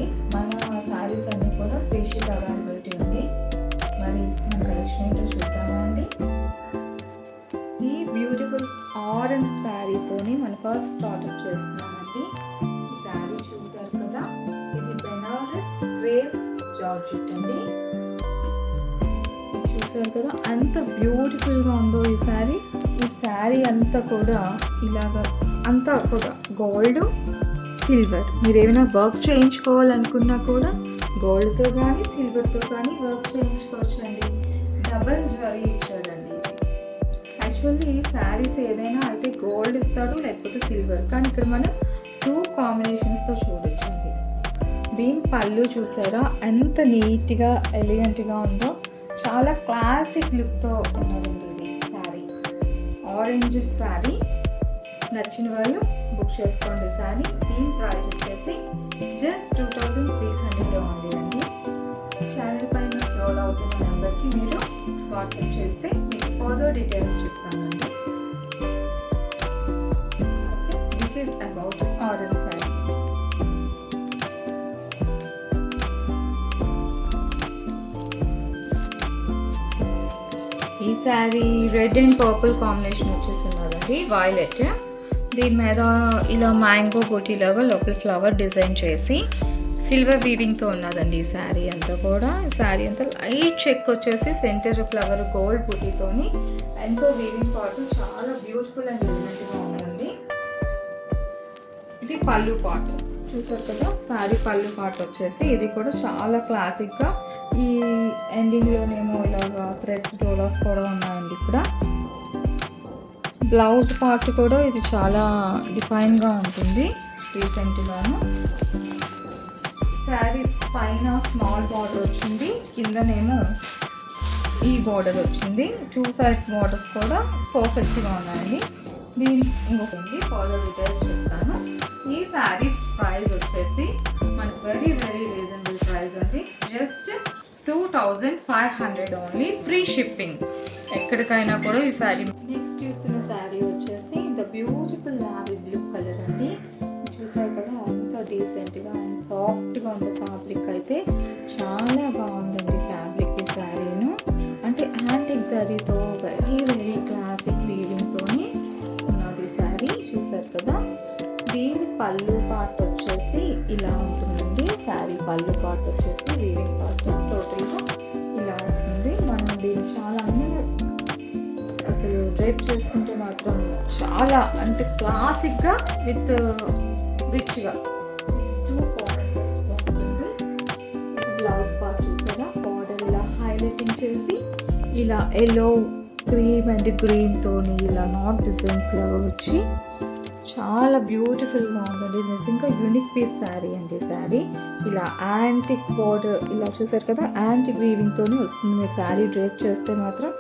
అండి. మన శారీస్ అన్నీ కూడా ఫ్రీ షిప్ అవైలబిలిటీ ఉంది. మరి మన కలెక్షన్ ఏంటో చూద్దామా అండి. ఈ బ్యూటిఫుల్ ఆరెంజ్ శారీతోని మనం ఫస్ట్ స్టార్ట్అప్ చేస్తున్నామండి. ఈ శారీ చూసారు కదా, ఇది బెనారస్ క్రేప్ జార్జెట్ అండి. చూసారు కదా ఎంత బ్యూటిఫుల్గా ఉందో ఈ శారీ. ఈ శారీ అంతా కూడా ఇలాగా అంతా కూడా గోల్డ్ సిల్వర్. మీరు ఏమైనా వర్క్ చేయించుకోవాలనుకున్నా కూడా గోల్డ్తో కానీ సిల్వర్తో కానీ వర్క్ చేయించుకోవచ్చు అండి. డబల్ జరీ ఇచ్చాడండి. యాక్చువల్లీ శారీస్ ఏదైనా అయితే గోల్డ్ ఇస్తాడు లేకపోతే సిల్వర్, కానీ ఇక్కడ మనం 2 కాంబినేషన్స్తో చూడొచ్చండి. దీని పళ్ళు చూసారా ఎంత నీట్గా ఎలిగెంట్గా ఉందో. చాలా క్లాసిక్ లుక్తో ఉన్నదండి ఇది శారీ. ఆరెంజ్ శారీ నచ్చిన వాళ్ళు బుక్ చేసుకోండి శారీ. దీని ప్రైస్ వచ్చేసి జస్ట్ 2300 ఓన్లీ అండి. ఛానల్ పైన స్క్రోల్ అవుతున్న నెంబర్కి మీరు వాట్సాప్ చేస్తే మీకు ఫర్దర్ డీటెయిల్స్ చెప్తానండి. Okay, this is about orange sari. ఈ sari red and purple combination వచ్చేస్తున్నదండి, వైలెట్. దీని మీద ఇలా మ్యాంగో బూటీలాగా లోపల ఫ్లవర్ డిజైన్ చేసి సిల్వర్ వీవింగ్తో ఉన్నదండి ఈ శారీ అంతా కూడా. ఈ శారీ అంతా లైట్ చెక్ వచ్చేసి సెంటర్ ఫ్లవర్ గోల్డ్ బూటీతోని ఎంతో వీవింగ్ పార్ట్ చాలా బ్యూటిఫుల్ అండ్ ఎలిగెంట్గా ఉందండి. ఇది పళ్ళు పార్ట్ చూసారు కదా, శారీ పళ్ళు పార్ట్ వచ్చేసి ఇది కూడా చాలా క్లాసిక్గా. ఈ ఎండింగ్లోనేమో ఇలాగా థ్రెడ్స్ డోలాస్ కూడా ఉన్నాయండి. ఇక్కడ బ్లౌజ్ పార్ట్ కూడా ఇది చాలా డిఫైన్గా ఉంటుంది రీసెంట్గాను. శారీ పైన స్మాల్ బార్డర్ వచ్చింది, కిందనేమో ఈ బార్డర్ వచ్చింది. 2 సైడ్స్ బార్డర్స్ కూడా పర్ఫెక్ట్గా ఉన్నాయండి. దీని ఇంకొకటి ఫర్దర్ డీటెయిల్స్ చెప్తాను. ఈ శారీ ప్రైస్ వచ్చేసి మనకు వెరీ వెరీ రీజనబుల్ ప్రైస్ అండి. Just 2500 only, free shipping. ఎక్కడికైనా కూడా ఈ శారీ. నెక్స్ట్ చూస్తున్న శారీ వచ్చేసి the beautiful navy blue colour అండి. చూసారు కదా అంత డీసెంట్గా అండ్ సాఫ్ట్గా ఉంది. ఫ్యాబ్రిక్ అయితే చాలా బాగుందండి ఫ్యాబ్రిక్ ఈ శారీను. అంటే యాంటిక్ జరీతో వెరీ వెరీ క్లాసిక్ వీవింగ్తోని ఉన్నది శారీ. చూసారు కదా, దీని పళ్ళు పార్ట్ వచ్చేసి ఇలా ఉంటుందండి. శారీ పళ్ళు పార్ట్ వచ్చేసి వీవింగ్ పార్ట్ టోటల్గా ఇలా వస్తుంది. మనం దీన్ని చాలా అందంగా అసలు డ్రైప్ చేసుకుంటే మాత్రం చాలా అంటే క్లాసిక్గా విత్ రిచ్గా 2 బార్డర్స్ ఉంటుంది. బ్లౌజ్ పార్ట్ చూసారా, బార్డర్ ఇలా హైలైటింగ్ చేసి ఇలా ఎల్లో క్రీమ్ అండ్ గ్రీన్తోని ఇలా నాట్ డిజైన్స్ లాగా వచ్చి చాలా బ్యూటిఫుల్గా ఉందండి. నిజంగా యూనిక్ పీస్ శారీ అండి. శారీ ఇలా యాంటిక్ బార్డర్ ఇలా చూసారు కదా, యాంటిక్ వీవింగ్తోనే వస్తుంది. మీరు శారీ డ్రేప్ చేస్తే మాత్రం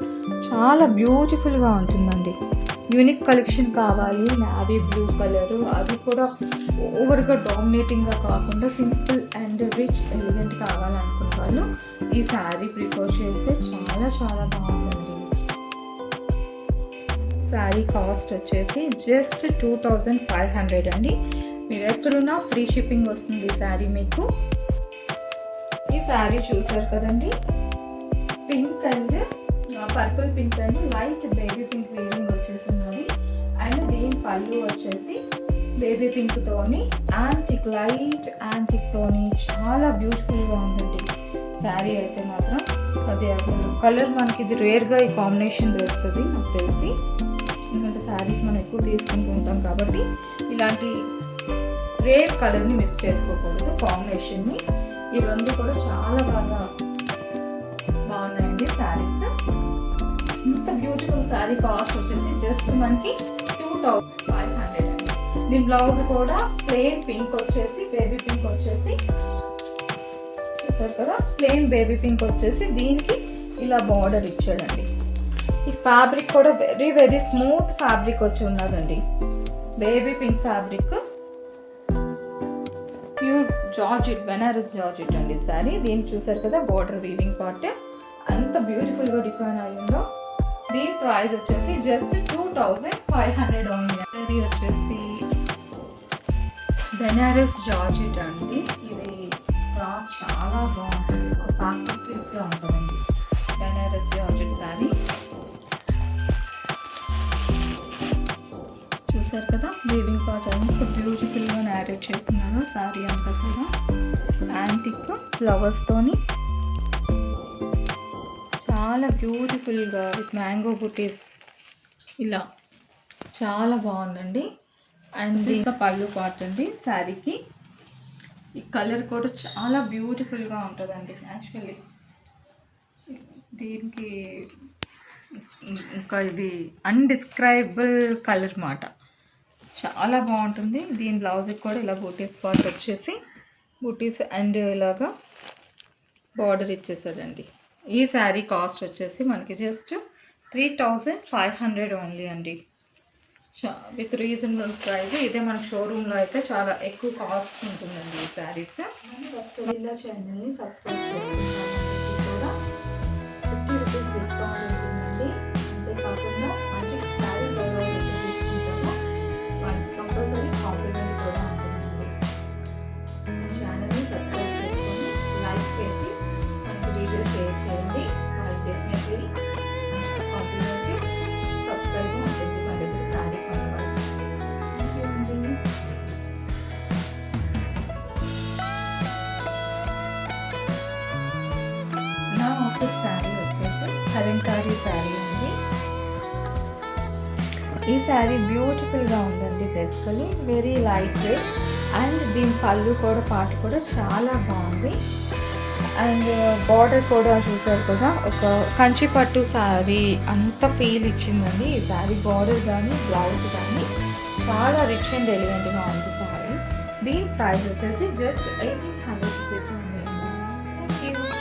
చాలా బ్యూటిఫుల్గా ఉంటుందండి. యూనిక్ కలెక్షన్ కావాలి, నావీ బ్లూ కలర్, అది కూడా ఓవర్గా డామినేటింగ్గా కాకుండా సింపుల్ అండ్ రిచ్ ఎలిగెంట్ కావాలనుకున్న వాళ్ళు ఈ శారీ ప్రిఫర్ చేస్తే చాలా చాలా బాగుందండి. శారీ కాస్ట్ వచ్చేసి జస్ట్ 2500 అండి. మీరు ఎక్కడున్నా ఫ్రీ షిప్పింగ్ వస్తుంది ఈ శారీ మీకు. ఈ శారీ చూసారు కదండి, pink and purple pink and light baby pink weaving వచ్చేసినది. అండ్ దీని పళ్ళు వచ్చేసి బేబీ పింక్తోని యాంటిక్ లైట్ యాంటిక్తోని చాలా బ్యూటిఫుల్గా ఉందండి శారీ అయితే మాత్రం. అది అసలు కలర్ మనకి ఇది రేర్గా ఈ కాంబినేషన్ దొరుకుతుంది నాకు తెలిసి, ఎందుకంటే శారీస్ మనం ఎక్కువ తీసుకుంటూ ఉంటాం కాబట్టి ఇలాంటి రేర్ కలర్ని మిస్ చేసుకోకూడదు కాంబినేషన్ని. ఈ రెండు కూడా చాలా బాగా బాగున్నాయండి శారీస్. ఇంత బ్యూటిఫుల్ శారీ కాస్ట్ వచ్చేసి జస్ట్ మనకి 2500 అండి. దీని బ్లౌజ్ కూడా ప్లెయిన్ పింక్ వచ్చేసి బేబీ పింక్ వచ్చేసి చూసారు కదా, ప్లెయిన్ బేబీ పింక్ వచ్చేసి దీనికి ఇలా బార్డర్ ఇచ్చాడండి. ఈ ఫ్యాబ్రిక్ కూడా వెరీ వెరీ స్మూత్ ఫ్యాబ్రిక్ వచ్చి ఉన్నదండి. Baby pink fabric, pure georgette, Benaras georgette అండి శారీ. దీన్ని చూసారు కదా, బార్డర్ వీవింగ్ పార్ట్ అంత బ్యూటిఫుల్గా డిఫైన్ అయ్యిందో. దీని ప్రైస్ వచ్చేసి జస్ట్ 2500 ఓన్లీ. శారీ వచ్చేసి బెనారస్ జార్జెట్ అండి. ఇది క్లాత్ చాలా బాగుంటుంది, ఒక ప్యాకెట్ గా ఉంటుందండి. బెనారస్ జార్జెట్ శారీ చూసారు కదా, వీవింగ్ పార్ట్ అంతా బ్యూటిఫుల్గా నేరేట్ చేస్తున్నారు. శారీ అంతా కూడా యాంటిక్ ఫ్లవర్స్తోని చాలా బ్యూటిఫుల్గా విత్ మ్యాంగో బుటీస్ ఇలా చాలా బాగుందండి. అండ్ ఇంకా పళ్ళు పార్ట్ అండి శారీకి. ఈ కలర్ కూడా చాలా బ్యూటిఫుల్గా ఉంటుందండి. యాక్చువల్లీ దీనికి ఇంకా ఇది అన్డిస్క్రైబుల్ కలర్ మాట, చాలా బాగుంటుంది. దీని బ్లౌజ్కి కూడా ఇలా బూటీస్ పార్ట్ వచ్చేసి బూటీస్ అండ్ ఇలాగా బార్డర్ ఇచ్చేసాడండి. ఈ శారీ కాస్ట్ వచ్చేసి మనకి జస్ట్ 3500 ఓన్లీ అండి, విత్ రీజనబుల్ ప్రైస్. ఇదే మనకు షోరూంలో అయితే చాలా ఎక్కువ కాస్ట్ ఉంటుందండి ఈ శారీస్. ఇలా ఛానల్ని సబ్స్క్రైబ్ చేసుకుంటాను కూడా 50 రూపీస్ డిస్కౌంట్ ఉంటుందండి. అంతేకాకుండా మంచి శారీస్ ఎవరైతే తీసుకుంటామో వాళ్ళకి కంపల్సరీ కాంప్లిమెంట్ కూడా ఉంటుందండి. మన ఛానల్ని సబ్స్క్రైబ్ చేసుకొని లైక్ చేసి మనకి వీడియో షేర్ చేయండి. వాళ్ళకి డెఫినెట్లీ మంచి కాంప్లిమెంట్ సబ్స్క్రైబ్ ఉంటుంది మన దగ్గర శారీ కొనవాలి. నా ఆఫీస్ శారీ వచ్చేసి కలంకారీ శారీ అండి. ఈ శారీ బ్యూటిఫుల్గా ఉందండి. Basically very light weight and దీని పళ్ళు కూడా పాటు కూడా చాలా బాగుంది. అండ్ బార్డర్ కూడా చూసారు కదా, ఒక కంచి పట్టు శారీ అంత ఫీల్ ఇచ్చిందండి ఈ శారీ. బార్డర్ కానీ బ్లౌజ్ కానీ చాలా రిచ్ అండ్ ఎలిగెంట్గా ఉంది శారీ. దీని ప్రైస్ వచ్చేసి జస్ట్ 80